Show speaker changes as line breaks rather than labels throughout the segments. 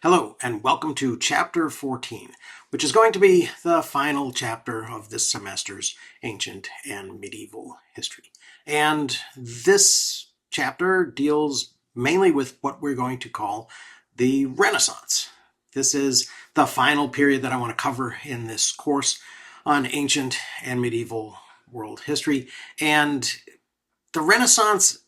Hello, and welcome to Chapter 14, which is going to be the final chapter of this semester's Ancient and Medieval History. And this chapter deals mainly with what we're going to call the Renaissance. This is the final period that I want to cover in this course on ancient and medieval world history. And the Renaissance,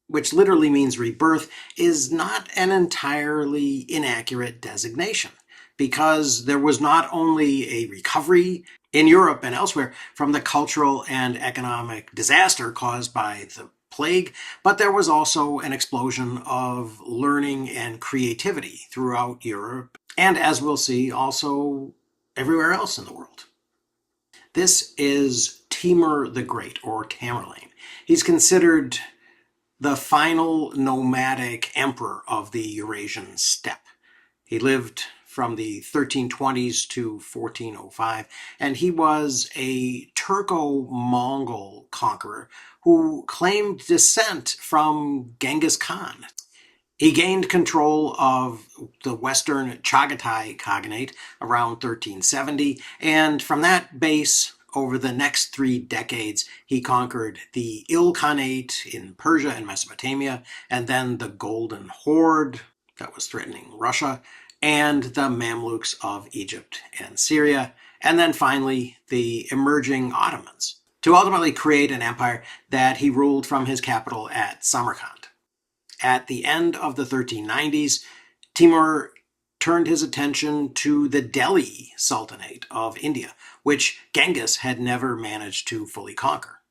which literally means rebirth, is not an entirely inaccurate designation, because there was not only a recovery in Europe and elsewhere from the cultural and economic disaster caused by the plague, but there was also an explosion of learning and creativity throughout Europe, and as we'll see, also everywhere else in the world. This is Timur the Great, or Tamerlane. He's considered the final nomadic emperor of the Eurasian steppe. He lived from the 1320s to 1405, and he was a Turco-Mongol conqueror who claimed descent from Genghis Khan. He gained control of the western Chagatai Khaganate around 1370, and from that base, over the next 3 decades, he conquered the Ilkhanate in Persia and Mesopotamia, and then the Golden Horde that was threatening Russia, and the Mamluks of Egypt and Syria, and then finally the emerging Ottomans, to ultimately create an empire that he ruled from his capital at Samarkand. At the end of the 1390s, Timur turned his attention to the Delhi Sultanate of India, which Genghis had never managed to fully conquer.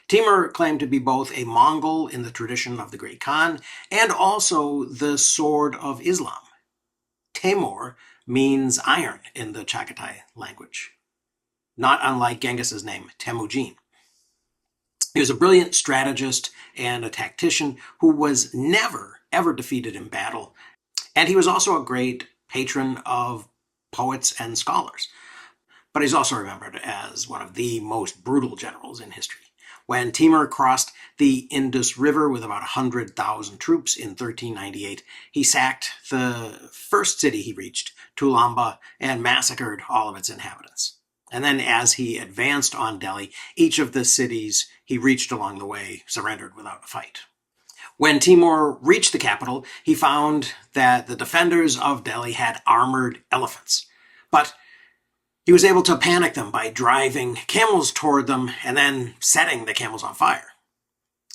Timur claimed to be both a Mongol in the tradition of the Great Khan and also the Sword of Islam. Temur means iron in the Chagatai language, not unlike Genghis's name, Temujin. He was a brilliant strategist and a tactician who was never, ever defeated in battle, and he was also a great patron of poets and scholars. But he's also remembered as one of the most brutal generals in history. When Timur crossed the Indus River with about 100,000 troops in 1398, he sacked the first city he reached, Tulamba, and massacred all of its inhabitants. And then as he advanced on Delhi, each of the cities he reached along the way surrendered without a fight. When Timur reached the capital, he found that the defenders of Delhi had armored elephants. But he was able to panic them by driving camels toward them and then setting the camels on fire.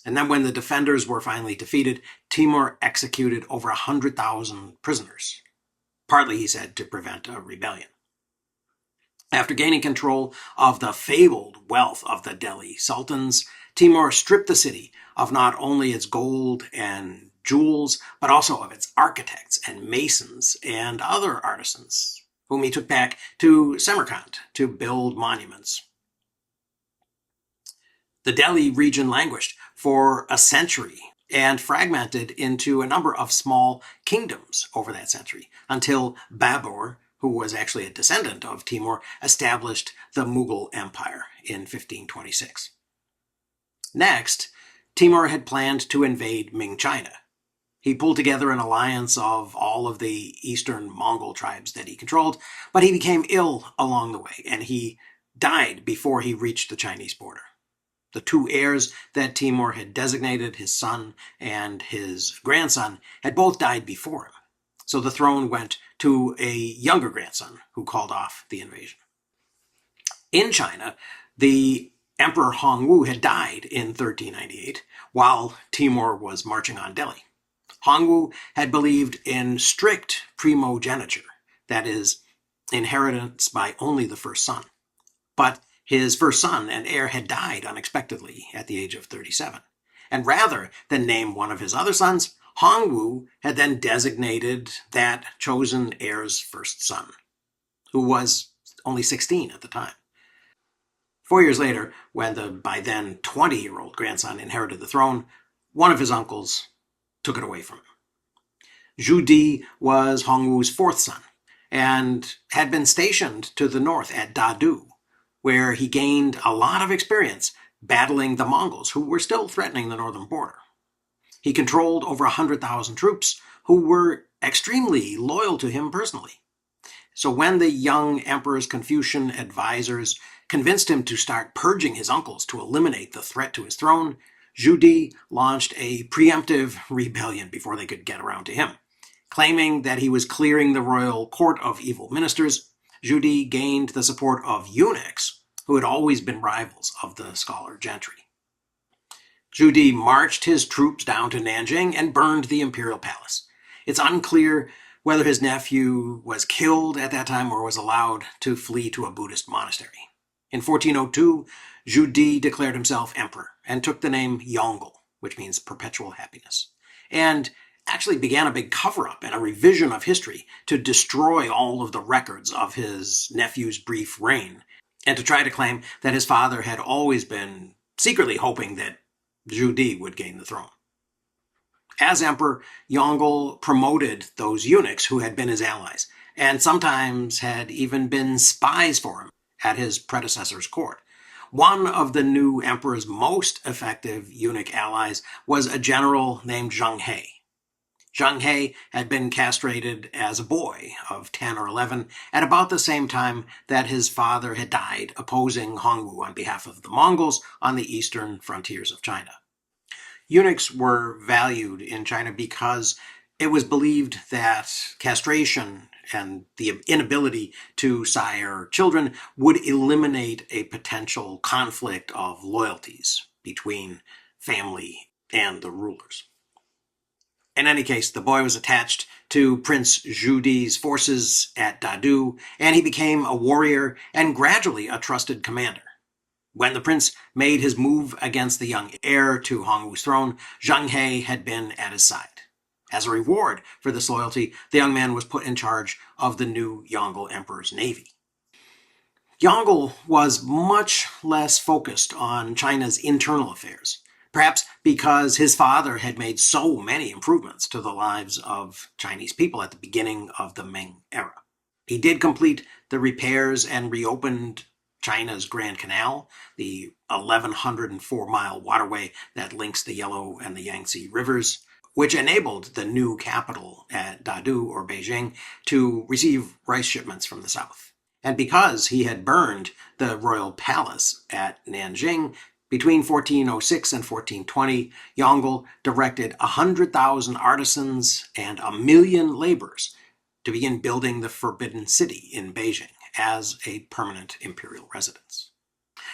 And then when the defenders were finally defeated, Timur executed over 100,000 prisoners, partly, he said, to prevent a rebellion. After gaining control of the fabled wealth of the Delhi sultans, Timur stripped the city of not only its gold and jewels, but also of its architects and masons and other artisans, whom he took back to Samarkand to build monuments. The Delhi region languished for a century and fragmented into a number of small kingdoms over that century, until Babur, who was actually a descendant of Timur, established the Mughal Empire in 1526. Next, Timur had planned to invade Ming China. He pulled together an alliance of all of the eastern Mongol tribes that he controlled, but he became ill along the way, and he died before he reached the Chinese border. The 2 heirs that Timur had designated, his son and his grandson, had both died before him, so the throne went to a younger grandson who called off the invasion. In China, the Emperor Hongwu had died in 1398, while Timur was marching on Delhi. Hongwu had believed in strict primogeniture, that is, inheritance by only the first son. But his first son and heir had died unexpectedly at the age of 37. And rather than name one of his other sons, Hongwu had then designated that chosen heir's first son, who was only 16 at the time. 4 years later, when the by then 20-year-old grandson inherited the throne, one of his uncles took it away from him. Zhu Di was Hongwu's 4th son and had been stationed to the north at Dadu, where he gained a lot of experience battling the Mongols, who were still threatening the northern border. He controlled over 100,000 troops who were extremely loyal to him personally. So when the young emperor's Confucian advisors convinced him to start purging his uncles to eliminate the threat to his throne, Zhu Di launched a preemptive rebellion before they could get around to him. Claiming that he was clearing the royal court of evil ministers, Zhu Di gained the support of eunuchs, who had always been rivals of the scholar gentry. Zhu Di marched his troops down to Nanjing and burned the imperial palace. It's unclear whether his nephew was killed at that time or was allowed to flee to a Buddhist monastery. In 1402, Zhu Di declared himself emperor and took the name Yongle, which means perpetual happiness, and actually began a big cover-up and a revision of history to destroy all of the records of his nephew's brief reign, and to try to claim that his father had always been secretly hoping that Zhu Di would gain the throne. As emperor, Yongle promoted those eunuchs who had been his allies, and sometimes had even been spies for him at his predecessor's court. One of the new emperor's most effective eunuch allies was a general named Zheng. Zheng had been castrated as a boy of 10 or 11 at about the same time that his father had died opposing Hongwu on behalf of the Mongols on the eastern frontiers of China. Eunuchs were valued in China because it was believed that castration and the inability to sire children would eliminate a potential conflict of loyalties between family and the rulers. In any case, the boy was attached to Prince Zhu Di's forces at Dadu, and he became a warrior and gradually a trusted commander. When the prince made his move against the young heir to Hongwu's throne, Zheng He had been at his side. As a reward for this loyalty, the young man was put in charge of the new Yongle emperor's navy. Yongle was much less focused on China's internal affairs, perhaps because his father had made so many improvements to the lives of Chinese people at the beginning of the Ming era. He did complete the repairs and reopened China's Grand Canal, the 1,104-mile waterway that links the Yellow and the Yangtze rivers, which enabled the new capital at Dadu, or Beijing, to receive rice shipments from the south. And because he had burned the royal palace at Nanjing, between 1406 and 1420, Yongle directed 100,000 artisans and 1 million laborers to begin building the Forbidden City in Beijing as a permanent imperial residence.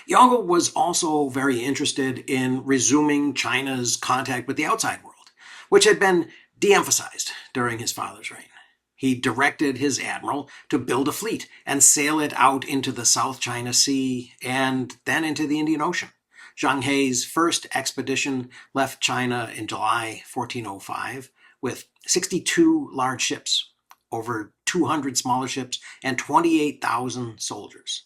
Yongle was also very interested in resuming China's contact with the outside world, which had been de-emphasized during his father's reign. He directed his admiral to build a fleet and sail it out into the South China Sea and then into the Indian Ocean. Zheng He's first expedition left China in July 1405 with 62 large ships, over 200 smaller ships, and 28,000 soldiers.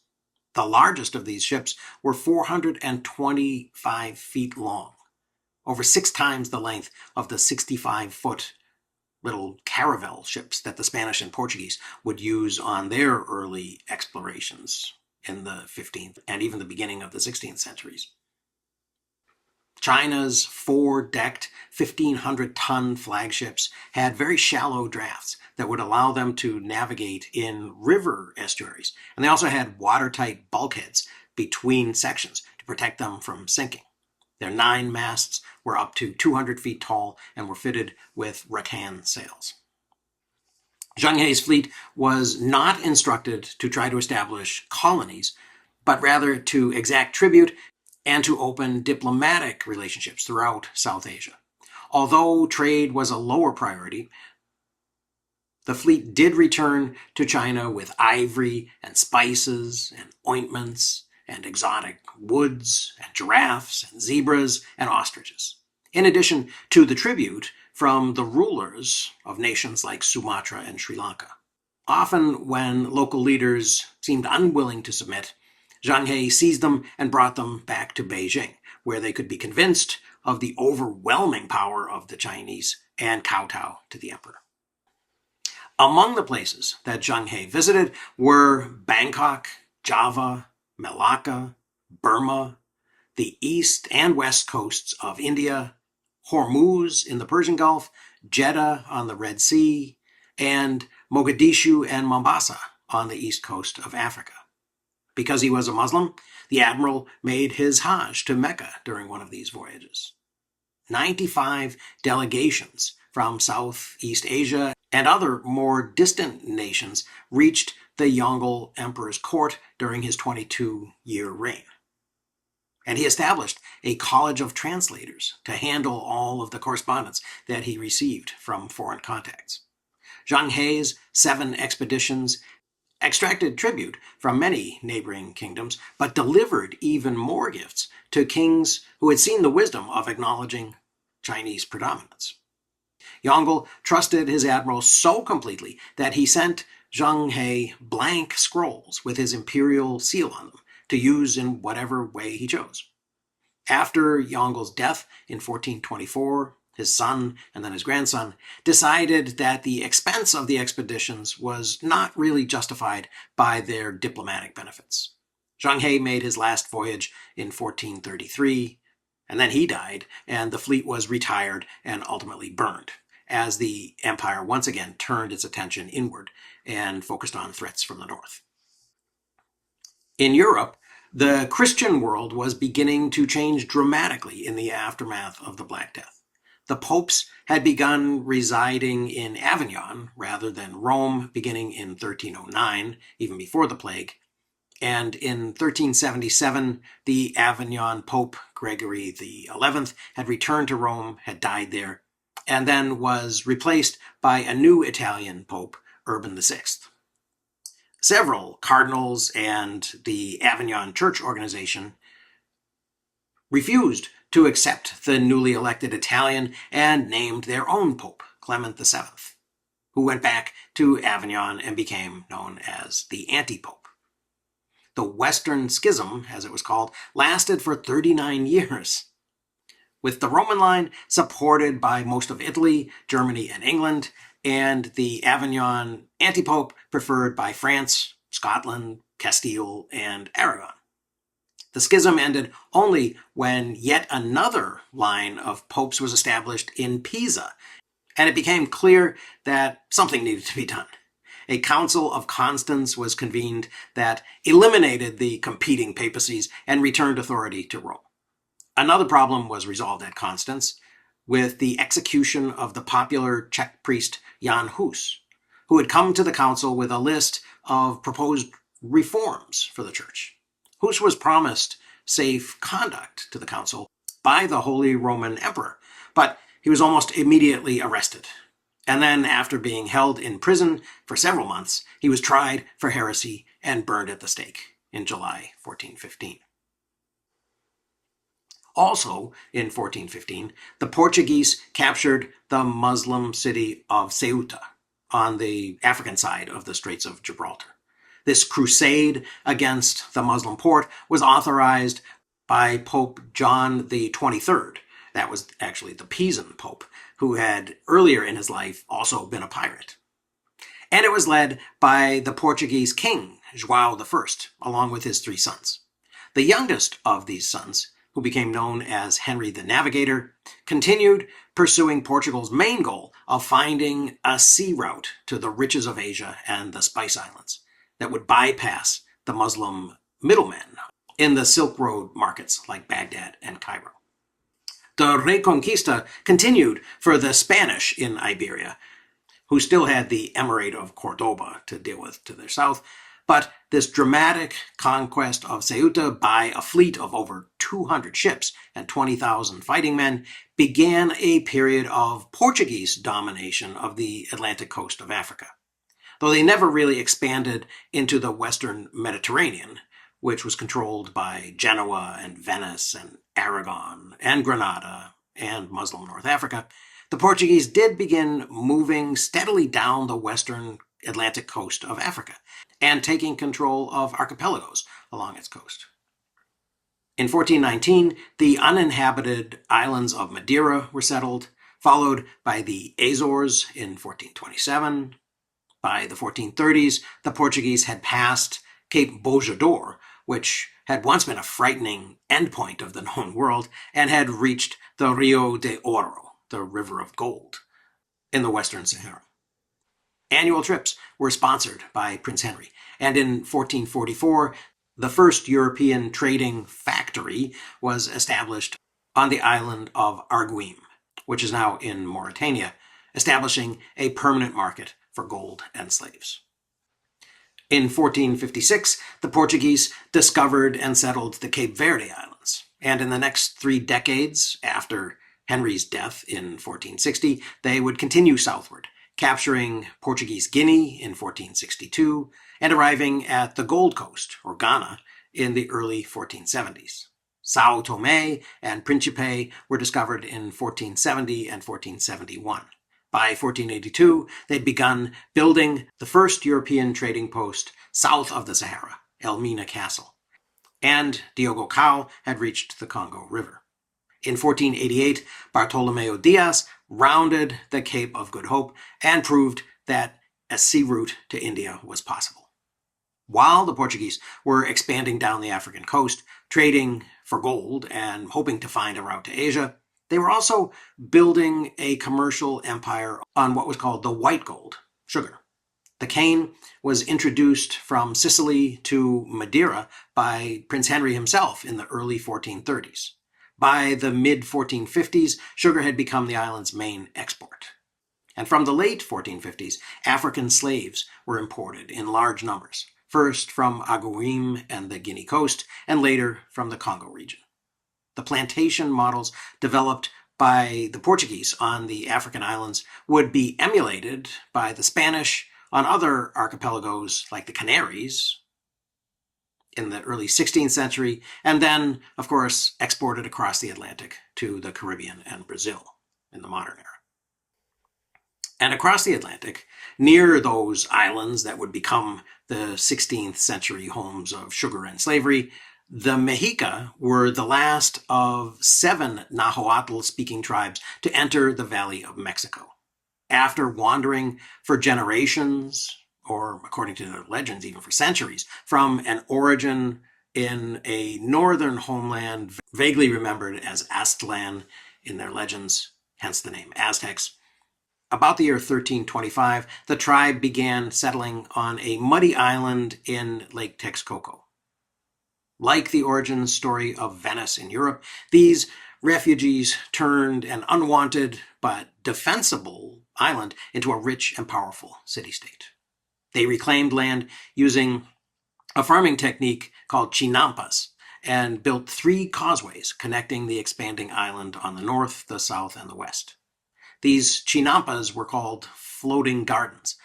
The largest of these ships were 425 feet long, over 6 times the length of the 65-foot little caravel ships that the Spanish and Portuguese would use on their early explorations in the 15th and even the beginning of the 16th centuries. China's 4-decked 1,500-ton flagships had very shallow drafts that would allow them to navigate in river estuaries, and they also had watertight bulkheads between sections to protect them from sinking. Their 9 masts were up to 200 feet tall and were fitted with rattan sails. Zheng He's fleet was not instructed to try to establish colonies, but rather to exact tribute and to open diplomatic relationships throughout South Asia. Although trade was a lower priority, the fleet did return to China with ivory and spices and ointments and exotic woods and giraffes and zebras and ostriches, in addition to the tribute from the rulers of nations like Sumatra and Sri Lanka. Often when local leaders seemed unwilling to submit, Zheng He seized them and brought them back to Beijing, where they could be convinced of the overwhelming power of the Chinese and kowtow to the emperor. Among the places that Zheng He visited were Bangkok, Java, Malacca, Burma, the east and west coasts of India, Hormuz in the Persian Gulf, Jeddah on the Red Sea, and Mogadishu and Mombasa on the east coast of Africa. Because he was a Muslim, the admiral made his Hajj to Mecca during one of these voyages. 95 delegations from Southeast Asia and other more distant nations reached the Yongle Emperor's court during his 22-year reign. And he established a college of translators to handle all of the correspondence that he received from foreign contacts. Zheng 7 expeditions extracted tribute from many neighboring kingdoms, but delivered even more gifts to kings who had seen the wisdom of acknowledging Chinese predominance. Yongle trusted his admiral so completely that he sent Zheng blank scrolls with his imperial seal on them to use in whatever way he chose. After Yongle's death in 1424, his son and then his grandson decided that the expense of the expeditions was not really justified by their diplomatic benefits. Zheng made his last voyage in 1433, and then he died, and the fleet was retired and ultimately burned, as the empire once again turned its attention inward and focused on threats from the north. In Europe, the Christian world was beginning to change dramatically in the aftermath of the Black Death. The popes had begun residing in Avignon rather than Rome, beginning in 1309, even before the plague. And in 1377, the Avignon Pope Gregory XI had returned to Rome, had died there, and then was replaced by a new Italian Pope, Urban VI. Several cardinals and the Avignon Church organization refused to accept the newly elected Italian and named their own Pope, Clement VII, who went back to Avignon and became known as the Anti-pope. The Western Schism, as it was called, lasted for 39 years, with the Roman line supported by most of Italy, Germany, and England, and the Avignon anti-pope preferred by France, Scotland, Castile, and Aragon. The schism ended only when yet another line of popes was established in Pisa, and it became clear that something needed to be done. A Council of Constance was convened that eliminated the competing papacies and returned authority to Rome. Another problem was resolved at Constance with the execution of the popular Czech priest Jan Hus, who had come to the council with a list of proposed reforms for the church. Hus was promised safe conduct to the council by the Holy Roman Emperor, but he was almost immediately arrested. And then, after being held in prison for several months, he was tried for heresy and burned at the stake in July 1415. Also, in 1415, the Portuguese captured the Muslim city of Ceuta on the African side of the Straits of Gibraltar. This crusade against the Muslim port was authorized by Pope John the 23rd. That was actually the Pisan Pope, who had earlier in his life also been a pirate. And it was led by the Portuguese king, João I, along with his 3 sons. The youngest of these sons, who became known as Henry the Navigator, continued pursuing Portugal's main goal of finding a sea route to the riches of Asia and the Spice Islands that would bypass the Muslim middlemen in the Silk Road markets like Baghdad and Cairo. The Reconquista continued for the Spanish in Iberia, who still had the Emirate of Cordoba to deal with to their south, but this dramatic conquest of Ceuta by a fleet of over 200 ships and 20,000 fighting men began a period of Portuguese domination of the Atlantic coast of Africa, though they never really expanded into the western Mediterranean, which was controlled by Genoa and Venice and Aragon and Granada and Muslim North Africa. The Portuguese did begin moving steadily down the western Atlantic coast of Africa and taking control of archipelagos along its coast. In 1419, the uninhabited islands of Madeira were settled, followed by the Azores in 1427. By the 1430s, the Portuguese had passed Cape Bojador, which had once been a frightening endpoint of the known world, and had reached the Rio de Oro, the River of Gold, in the Western Sahara. Annual trips were sponsored by Prince Henry, and in 1444, the first European trading factory was established on the island of Arguim, which is now in Mauritania, establishing a permanent market for gold and slaves. In 1456, the Portuguese discovered and settled the Cape Verde Islands, and in the next 3 decades after Henry's death in 1460, they would continue southward, capturing Portuguese Guinea in 1462 and arriving at the Gold Coast, or Ghana, in the early 1470s. Sao Tome and Principe were discovered in 1470 and 1471. By 1482, they'd begun building the first European trading post south of the Sahara, Elmina Castle, and Diogo Cao had reached the Congo River. In 1488, Bartolomeo Diaz rounded the Cape of Good Hope and proved that a sea route to India was possible. While the Portuguese were expanding down the African coast, trading for gold and hoping to find a route to Asia, they were also building a commercial empire on what was called the white gold, sugar. The cane was introduced from Sicily to Madeira by Prince Henry himself in the early 1430s. By the mid-1450s, sugar had become the island's main export. And from the late 1450s, African slaves were imported in large numbers, first from Arguim and the Guinea coast, and later from the Congo region. The plantation models developed by the Portuguese on the African islands would be emulated by the Spanish on other archipelagos like the Canaries in the early 16th century, and then, of course, exported across the Atlantic to the Caribbean and Brazil in the modern era. And across the Atlantic, near those islands that would become the 16th century homes of sugar and slavery, the Mexica were the last of 7 Nahuatl-speaking tribes to enter the Valley of Mexico. After wandering for generations, or according to their legends, even for centuries, from an origin in a northern homeland vaguely remembered as Aztlan in their legends, hence the name Aztecs, about the year 1325, the tribe began settling on a muddy island in Lake Texcoco. Like the origin story of Venice in Europe, these refugees turned an unwanted but defensible island into a rich and powerful city-state. They reclaimed land using a farming technique called chinampas and built 3 causeways connecting the expanding island on the north, the south, and the west. These chinampas were called floating gardens,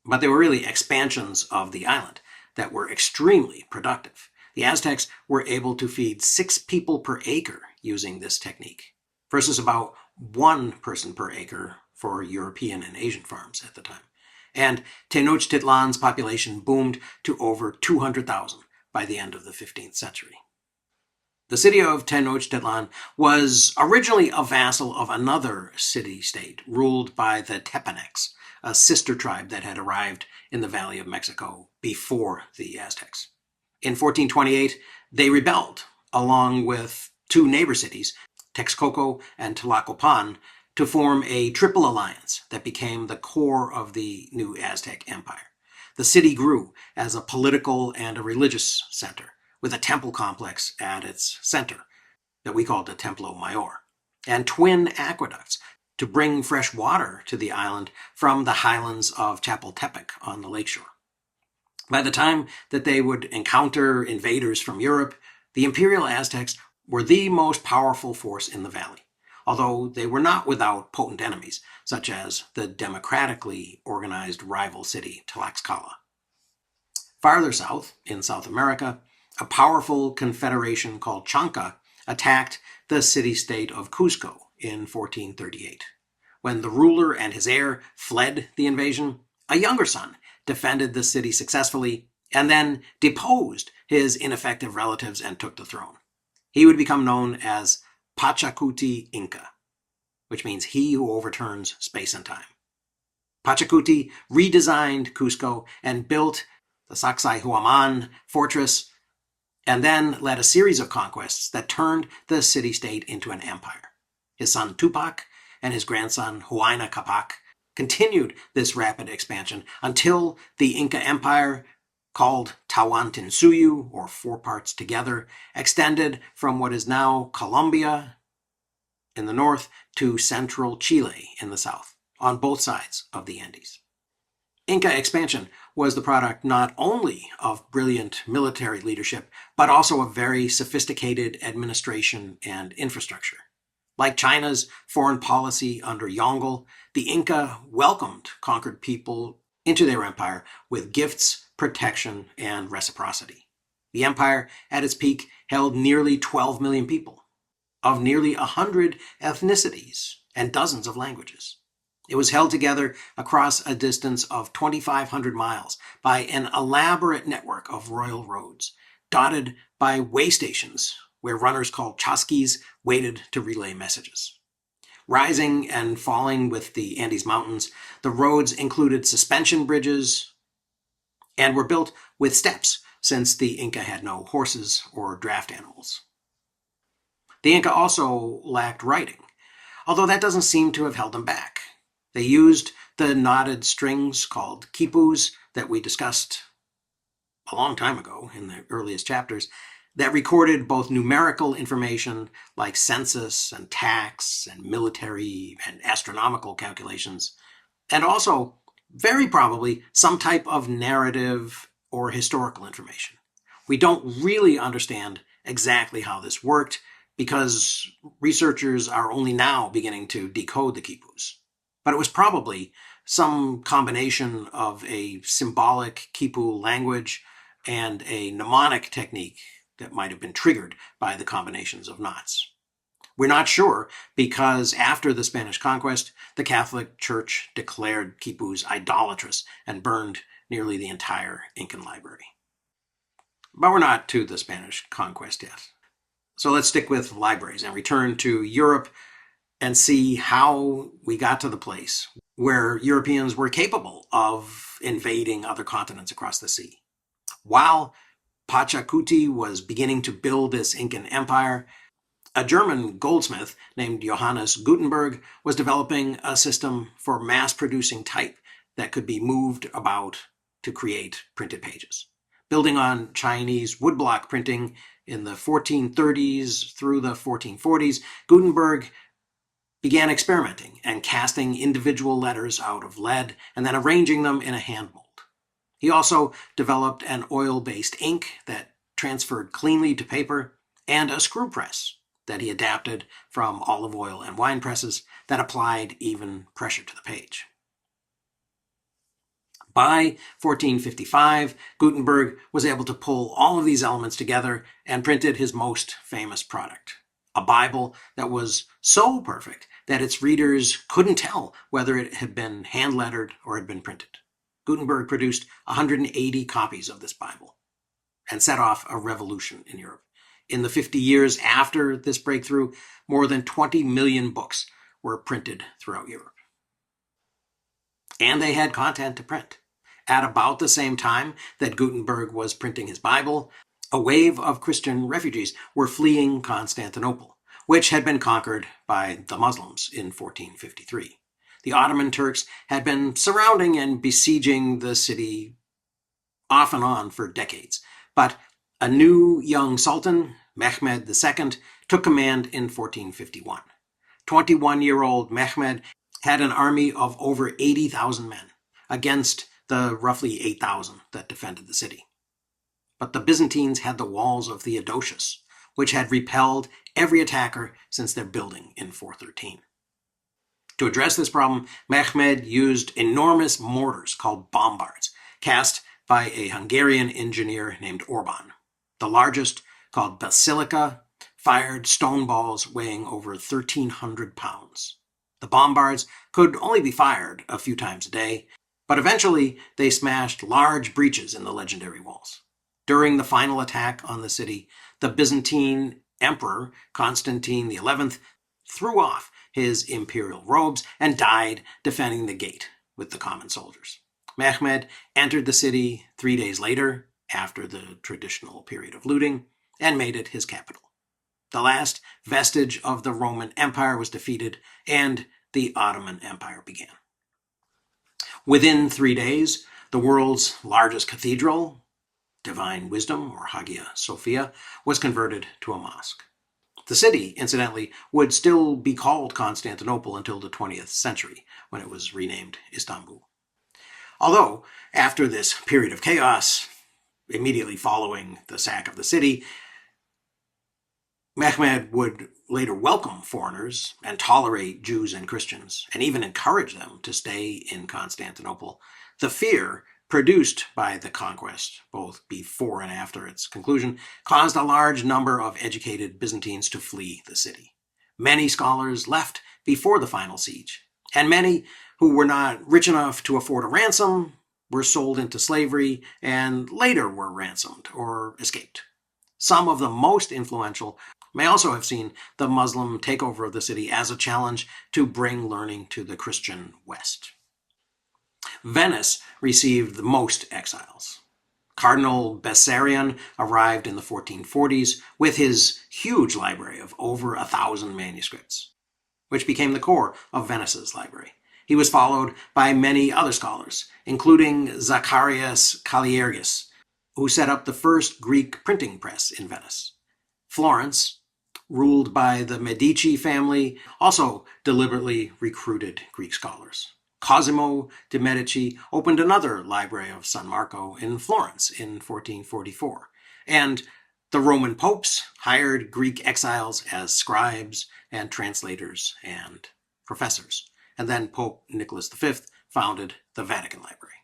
but they were really expansions of the island that were extremely productive. The Aztecs were able to feed 6 people per acre using this technique, versus about 1 person per acre for European and Asian farms at the time. And Tenochtitlan's population boomed to over 200,000 by the end of the 15th century. The city of Tenochtitlan was originally a vassal of another city-state ruled by the Tepanecs, a sister tribe that had arrived in the Valley of Mexico before the Aztecs. In 1428, they rebelled, along with 2 neighbor cities, Texcoco and Tlacopan, to form a triple alliance that became the core of the new Aztec Empire. The city grew as a political and a religious center, with a temple complex at its center that we called the Templo Mayor, and twin aqueducts to bring fresh water to the island from the highlands of Chapultepec on the lakeshore. By the time that they would encounter invaders from Europe, the Imperial Aztecs were the most powerful force in the valley, although they were not without potent enemies, such as the democratically organized rival city Tlaxcala. Farther south, in South America, a powerful confederation called Chanca attacked the city-state of Cusco in 1438. When the ruler and his heir fled the invasion, a younger son defended the city successfully and then deposed his ineffective relatives and took the throne. He would become known as Pachacuti Inca, which means he who overturns space and time. Pachacuti redesigned Cusco and built the Sacsayhuaman fortress, and then led a series of conquests that turned the city-state into an empire. His son Tupac and his grandson Huayna Capac continued this rapid expansion until the Inca Empire, called Tawantinsuyu, or four parts together, extended from what is now Colombia in the north to central Chile in the south, on both sides of the Andes. Inca expansion was the product not only of brilliant military leadership, but also of very sophisticated administration and infrastructure. Like China's foreign policy under Yongle, the Inca welcomed conquered people into their empire with gifts, protection, and reciprocity. The empire, at its peak, held nearly 12 million people, of nearly 100 ethnicities and dozens of languages. It was held together across a distance of 2,500 miles by an elaborate network of royal roads, dotted by way stations where runners called chasquis waited to relay messages. Rising and falling with the Andes Mountains, the roads included suspension bridges and were built with steps, since the Inca had no horses or draft animals. The Inca also lacked writing, although that doesn't seem to have held them back. They used the knotted strings called quipus that we discussed a long time ago in the earliest chapters, that recorded both numerical information like census and tax and military and astronomical calculations, and also, very probably, some type of narrative or historical information. We don't really understand exactly how this worked because researchers are only now beginning to decode the quipus. But it was probably some combination of a symbolic quipu language and a mnemonic technique that might have been triggered by the combinations of knots. We're not sure because after the Spanish conquest, the Catholic Church declared quipus idolatrous and burned nearly the entire Incan library. But we're not to the Spanish conquest yet. So let's stick with libraries and return to Europe and see how we got to the place where Europeans were capable of invading other continents across the sea. While Pachacuti was beginning to build this Incan empire, a German goldsmith named Johannes Gutenberg was developing a system for mass-producing type that could be moved about to create printed pages. Building on Chinese woodblock printing in the 1430s through the 1440s, Gutenberg began experimenting and casting individual letters out of lead and then arranging them in a hand mold. He also developed an oil-based ink that transferred cleanly to paper and a screw press that he adapted from olive oil and wine presses that applied even pressure to the page. By 1455, Gutenberg was able to pull all of these elements together and printed his most famous product, a Bible that was so perfect that its readers couldn't tell whether it had been hand-lettered or had been printed. Gutenberg produced 180 copies of this Bible and set off a revolution in Europe. In the 50 years after this breakthrough, more than 20 million books were printed throughout Europe. And they had content to print. At about the same time that Gutenberg was printing his Bible, a wave of Christian refugees were fleeing Constantinople, which had been conquered by the Muslims in 1453. The Ottoman Turks had been surrounding and besieging the city off and on for decades, but a new young sultan, Mehmed II, took command in 1451. 21-year-old Mehmed had an army of over 80,000 men against the roughly 8,000 that defended the city. But the Byzantines had the walls of Theodosius, which had repelled every attacker since their building in 413. To address this problem, Mehmed used enormous mortars called bombards, cast by a Hungarian engineer named Orban. The largest, called Basilica, fired stone balls weighing over 1,300 pounds. The bombards could only be fired a few times a day, but eventually they smashed large breaches in the legendary walls. During the final attack on the city, the Byzantine emperor, Constantine XI, threw off his imperial robes and died defending the gate with the common soldiers. Mehmed entered the city 3 days later, after the traditional period of looting, and made it his capital. The last vestige of the Roman Empire was defeated, and the Ottoman Empire began. Within 3 days, the world's largest cathedral, Divine Wisdom, or Hagia Sophia, was converted to a mosque. The city, incidentally, would still be called Constantinople until the 20th century, when it was renamed Istanbul. Although, after this period of chaos, immediately following the sack of the city, Mehmed would later welcome foreigners and tolerate Jews and Christians, and even encourage them to stay in Constantinople. The fear produced by the conquest, both before and after its conclusion, caused a large number of educated Byzantines to flee the city. Many scholars left before the final siege, and many who were not rich enough to afford a ransom were sold into slavery and later were ransomed or escaped. Some of the most influential may also have seen the Muslim takeover of the city as a challenge to bring learning to the Christian West. Venice received the most exiles. Cardinal Bessarion arrived in the 1440s with his huge library of over 1,000 manuscripts, which became the core of Venice's library. He was followed by many other scholars, including Zacharias Kaliargis, who set up the first Greek printing press in Venice. Florence, ruled by the Medici family, also deliberately recruited Greek scholars. Cosimo de' Medici opened another library of San Marco in Florence in 1444, and the Roman popes hired Greek exiles as scribes and translators and professors. And then Pope Nicholas V founded the Vatican Library.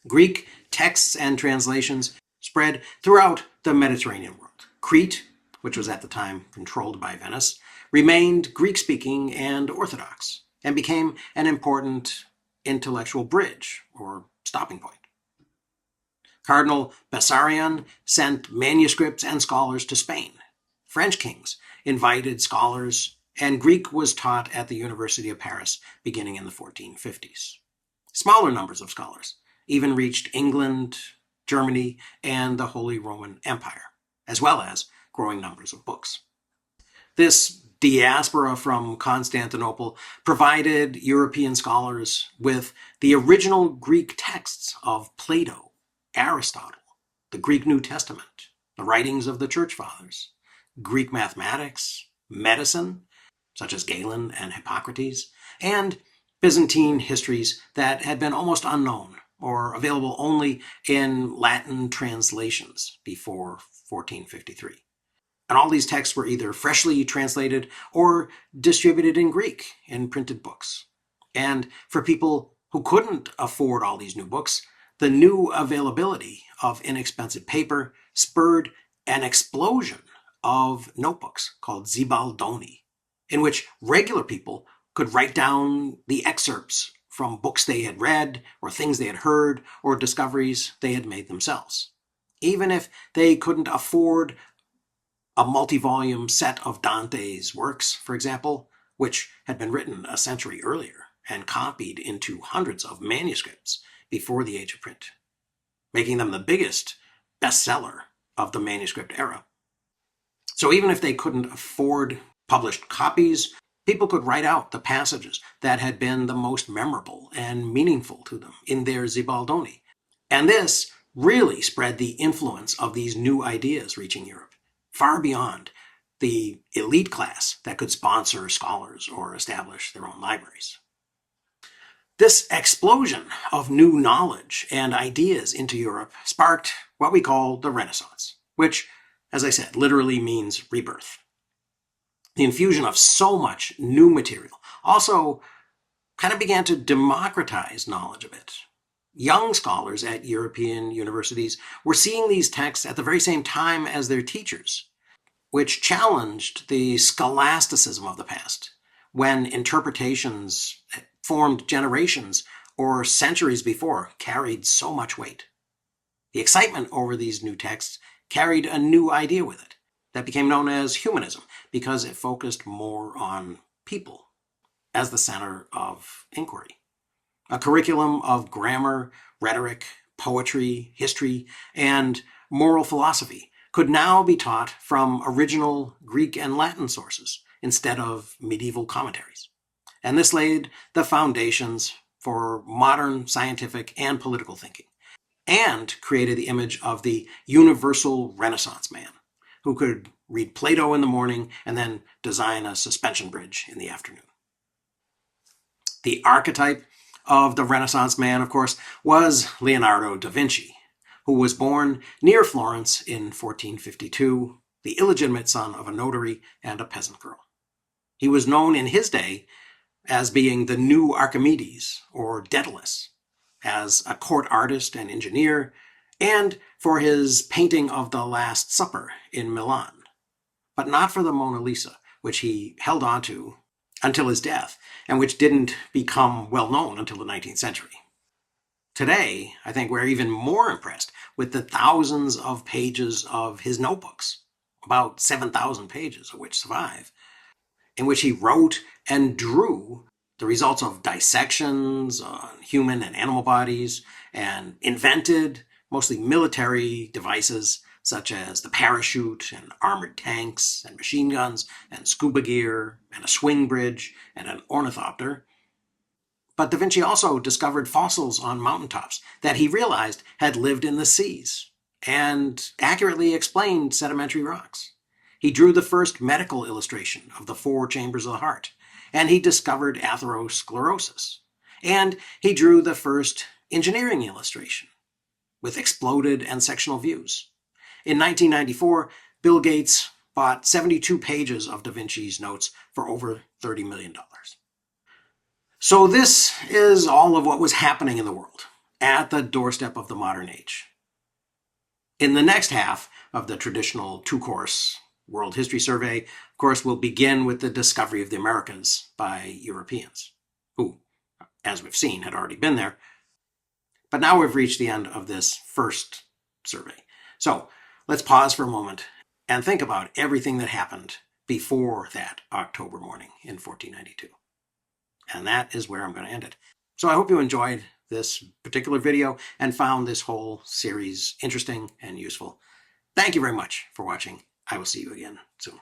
Greek texts and translations spread throughout the Mediterranean world. Crete, which was at the time controlled by Venice, remained Greek-speaking and Orthodox, and became an important intellectual bridge, or stopping point. Cardinal Bessarion sent manuscripts and scholars to Spain. French kings invited scholars, and Greek was taught at the University of Paris beginning in the 1450s. Smaller numbers of scholars even reached England, Germany, and the Holy Roman Empire, as well as growing numbers of books. This diaspora from Constantinople provided European scholars with the original Greek texts of Plato, Aristotle, the Greek New Testament, the writings of the Church Fathers, Greek mathematics, medicine, such as Galen and Hippocrates, and Byzantine histories that had been almost unknown or available only in Latin translations before 1453. And all these texts were either freshly translated or distributed in Greek in printed books. And for people who couldn't afford all these new books, the new availability of inexpensive paper spurred an explosion of notebooks called zibaldoni, in which regular people could write down the excerpts from books they had read, or things they had heard, or discoveries they had made themselves. Even if they couldn't afford a multi-volume set of Dante's works, for example, which had been written a century earlier and copied into hundreds of manuscripts before the age of print, making them the biggest bestseller of the manuscript era. So even if they couldn't afford published copies, people could write out the passages that had been the most memorable and meaningful to them in their zibaldoni. And this really spread the influence of these new ideas reaching Europe far beyond the elite class that could sponsor scholars or establish their own libraries. This explosion of new knowledge and ideas into Europe sparked what we call the Renaissance, which, as I said, literally means rebirth. The infusion of so much new material also kind of began to democratize knowledge a bit. Young scholars at European universities were seeing these texts at the very same time as their teachers, which challenged the scholasticism of the past, when interpretations formed generations or centuries before carried so much weight. The excitement over these new texts carried a new idea with it that became known as humanism, because it focused more on people as the center of inquiry. A curriculum of grammar, rhetoric, poetry, history, and moral philosophy could now be taught from original Greek and Latin sources instead of medieval commentaries. And this laid the foundations for modern scientific and political thinking, and created the image of the universal Renaissance man, who could read Plato in the morning and then design a suspension bridge in the afternoon. The archetype of the Renaissance man, of course, was Leonardo da Vinci, who was born near Florence in 1452, the illegitimate son of a notary and a peasant girl. He was known in his day as being the new Archimedes, or Daedalus, as a court artist and engineer, and for his painting of the Last Supper in Milan, but not for the Mona Lisa, which he held on to until his death, and which didn't become well known until the 19th century. Today, I think we're even more impressed with the thousands of pages of his notebooks, about 7,000 pages of which survive, in which he wrote and drew the results of dissections on human and animal bodies, and invented mostly military devices such as the parachute and armored tanks and machine guns and scuba gear and a swing bridge and an ornithopter. But Da Vinci also discovered fossils on mountaintops that he realized had lived in the seas and accurately explained sedimentary rocks. He drew the first medical illustration of the 4 chambers of the heart, and he discovered atherosclerosis. And he drew the first engineering illustration with exploded and sectional views. In 1994, Bill Gates bought 72 pages of Da Vinci's notes for over $30 million. So this is all of what was happening in the world at the doorstep of the modern age. In the next half of the traditional 2-course World History Survey, of course, we'll begin with the discovery of the Americas by Europeans, who, as we've seen, had already been there. But now we've reached the end of this first survey. So let's pause for a moment and think about everything that happened before that October morning in 1492. And that is where I'm going to end it. So I hope you enjoyed this particular video and found this whole series interesting and useful. Thank you very much for watching. I will see you again soon.